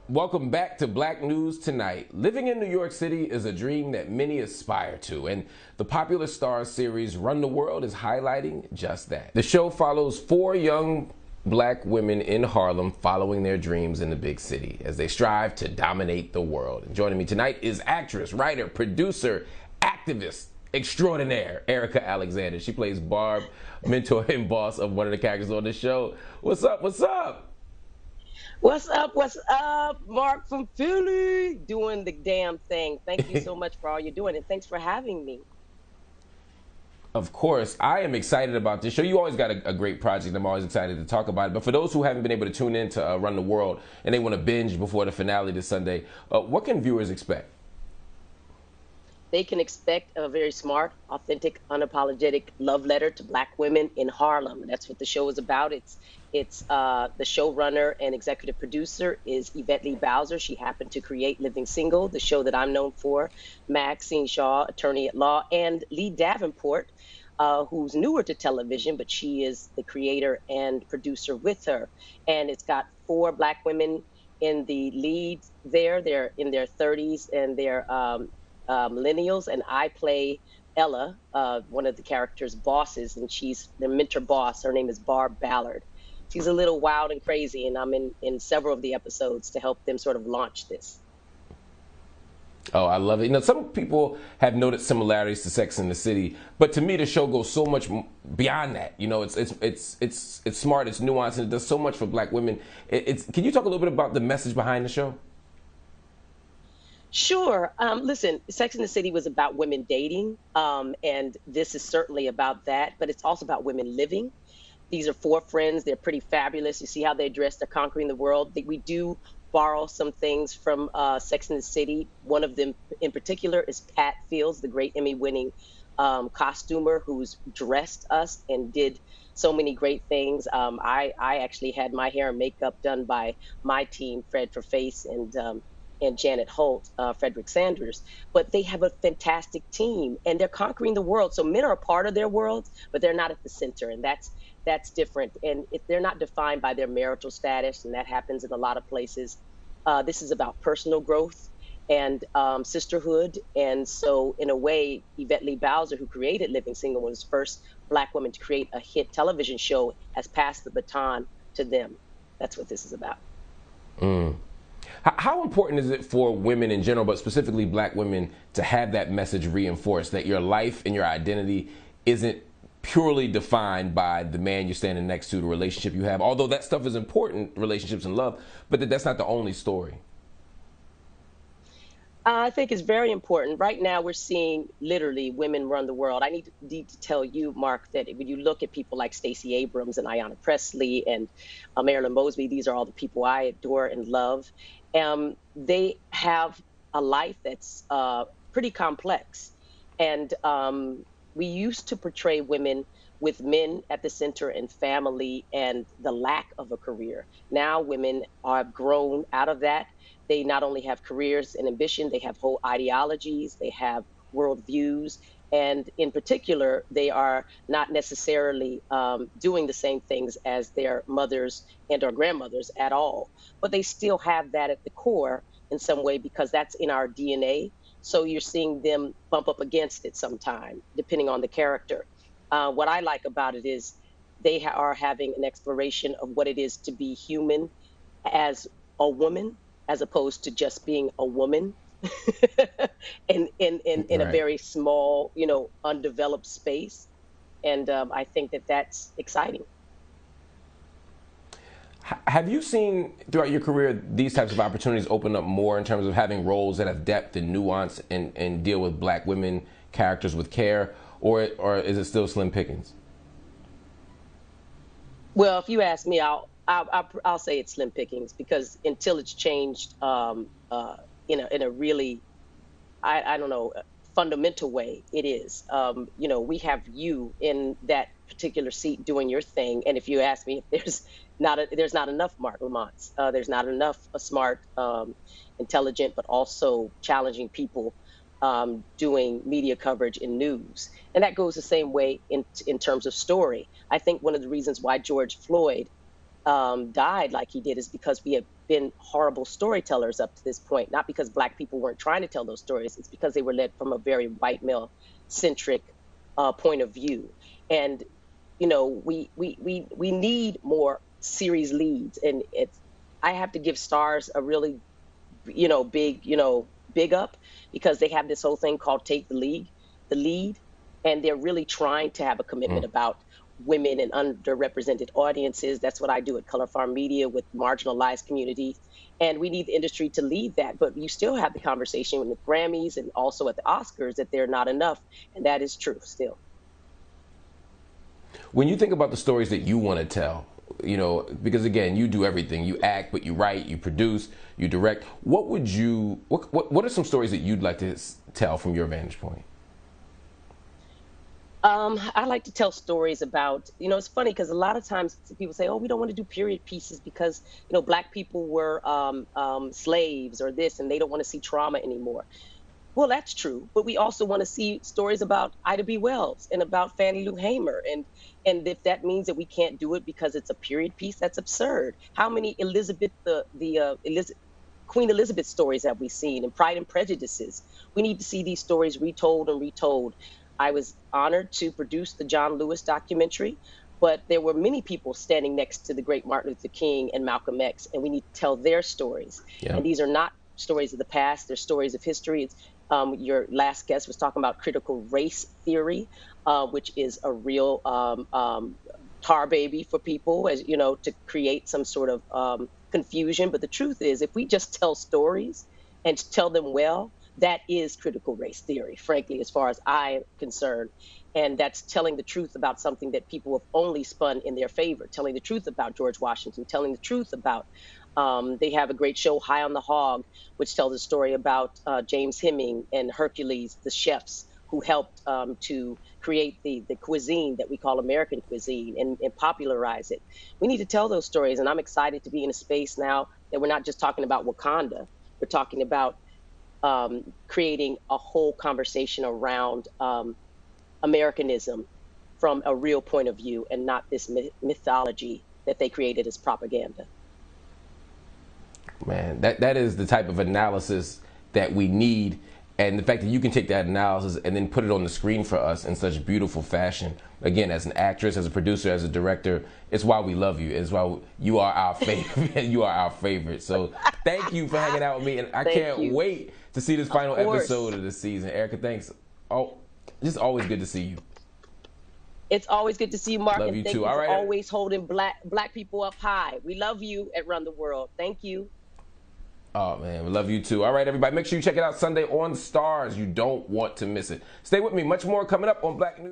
Welcome back to Black News Tonight. Living in New York City is a dream that many aspire to, and the popular Starz series Run the World is highlighting just that. The show follows four young black women in Harlem following their dreams in the big city as they strive to dominate the world. And joining me tonight is actress, writer, producer, activist extraordinaire, Erika Alexander. She plays Barb, mentor and boss of one of the characters on the show. What's up? What's up? What's up? What's up? Mark from Philly doing the damn thing. Thank you so much for all you're doing, and thanks for having me. Of course, I am excited about this show. You always got a great project. I'm always excited to talk about it. But for those who haven't been able to tune in to Run the World and they want to binge before the finale this Sunday, what can viewers expect? They can expect a very smart, authentic, unapologetic love letter to black women in Harlem. That's what the show is about. It's the showrunner and executive producer is Yvette Lee Bowser. She happened to create Living Single, the show that I'm known for. Maxine Shaw, attorney at law, and Lee Davenport, who's newer to television, but she is the creator and producer with her. And it's got four black women in the lead there. They're in their 30s and they're millennials, and I play Ella, one of the characters' bosses, and she's their mentor boss. Her name is Barb Ballard. She's a little wild and crazy, and I'm in several of the episodes to help them sort of launch this. Oh, I love it. You know, some people have noted similarities to Sex and the City, but to me, the show goes so much beyond that. You know, it's smart, it's nuanced, and it does so much for black women. Can you talk a little bit about the message behind the show? Sure. Listen, Sex and the City was about women dating, and this is certainly about that, but it's also about women living. These are four friends. They're pretty fabulous. You see how they're dressed. They're conquering the world. We do borrow some things from Sex and the City. One of them in particular is Pat Fields, the great Emmy-winning costumer who's dressed us and did so many great things. I actually had my hair and makeup done by my team, Fred for Face and Janet Holt, Frederick Sanders, but they have a fantastic team and they're conquering the world. So men are a part of their world, but they're not at the center, and that's different. And if they're not defined by their marital status, and that happens in a lot of places, this is about personal growth and sisterhood. And so in a way, Yvette Lee Bowser, who created Living Single, was the first black woman to create a hit television show, has passed the baton to them. That's what this is about. Mm. How important is it for women in general, but specifically black women, to have that message reinforced that your life and your identity isn't purely defined by the man you're standing next to, the relationship you have, although that stuff is important, relationships and love, but that's not the only story? I think it's very important. Right now, we're seeing literally women run the world. I need to tell you, Mark, that when you look at people like Stacey Abrams and Ayanna Pressley and Marilyn Mosby, these are all the people I adore and love. They have a life that's pretty complex. And we used to portray women with men at the center and family and the lack of a career. Now women are grown out of that. They not only have careers and ambition, they have whole ideologies, they have worldviews, and in particular, they are not necessarily doing the same things as their mothers and or grandmothers at all. But they still have that at the core in some way because that's in our DNA. So you're seeing them bump up against it sometime, depending on the character. What I like about it is they are having an exploration of what it is to be human as a woman, as opposed to just being a woman in a Right. very small, undeveloped space. And I think that that's exciting. Have you seen throughout your career these types of opportunities open up more in terms of having roles that have depth and nuance and deal with black women characters with care, or is it still slim pickings? Well, if you ask me, I'll say it's slim pickings because until it's changed in a really I don't know, fundamental way, it is. We have you in that particular seat doing your thing, and if you ask me, if there's not enough Marc Lamonts, there's not enough smart, intelligent, but also challenging people doing media coverage in news, and that goes the same way in terms of story. I think one of the reasons why George Floyd died like he did is because we have been horrible storytellers up to this point. Not because Black people weren't trying to tell those stories. It's because they were led from a very white male centric point of view. And we need more series leads, and I have to give Starz a really big up, because they have this whole thing called Take the Lead, and they're really trying to have a commitment about women and underrepresented audiences. That's what I do at Color Farm Media with marginalized communities. And we need the industry to lead that. But you still have the conversation with the Grammys and also at the Oscars that they're not enough. And that is true still. When you think about the stories that you want to tell, because again, you do everything. You act, but you write, you produce, you direct. What are some stories that you'd like to tell from your vantage point? I like to tell stories about, it's funny because a lot of times people say, oh, we don't want to do period pieces because, Black people were slaves or this, and they don't want to see trauma anymore. Well, that's true, but we also want to see stories about Ida B. Wells and about Fannie Lou Hamer, and if that means that we can't do it because it's a period piece, that's absurd. How many Queen Elizabeth stories have we seen, and Pride and Prejudices? We need to see these stories retold and retold. I was honored to produce the John Lewis documentary, but there were many people standing next to the great Martin Luther King and Malcolm X, and we need to tell their stories. Yeah. And these are not stories of the past, they're stories of history. Your last guest was talking about critical race theory, which is a real tar baby for people, as to create some sort of confusion. But the truth is, if we just tell stories and tell them well, that is critical race theory, frankly, as far as I'm concerned. And that's telling the truth about something that people have only spun in their favor, telling the truth about George Washington, telling the truth about, they have a great show, High on the Hog, which tells a story about James Heming and Hercules, the chefs who helped to create the cuisine that we call American cuisine and popularize it. We need to tell those stories, and I'm excited to be in a space now that we're not just talking about Wakanda, we're talking about creating a whole conversation around Americanism from a real point of view, and not this mythology that they created as propaganda. Man, that is the type of analysis that we need, and the fact that you can take that analysis and then put it on the screen for us in such beautiful fashion. Again, as an actress, as a producer, as a director, it's why we love you. It's why you are our favorite. You are our favorite. So thank you for hanging out with me, and I can't wait to see this final episode of the season. Erika, thanks. Oh, just always good to see you. It's always good to see you, Mark. Love and you thank too. you All for right. always holding black people up high. We love you at Run the World. Thank you. Oh, man, we love you too. All right, everybody, make sure you check it out Sunday on Starz. You don't want to miss it. Stay with me. Much more coming up on Black News.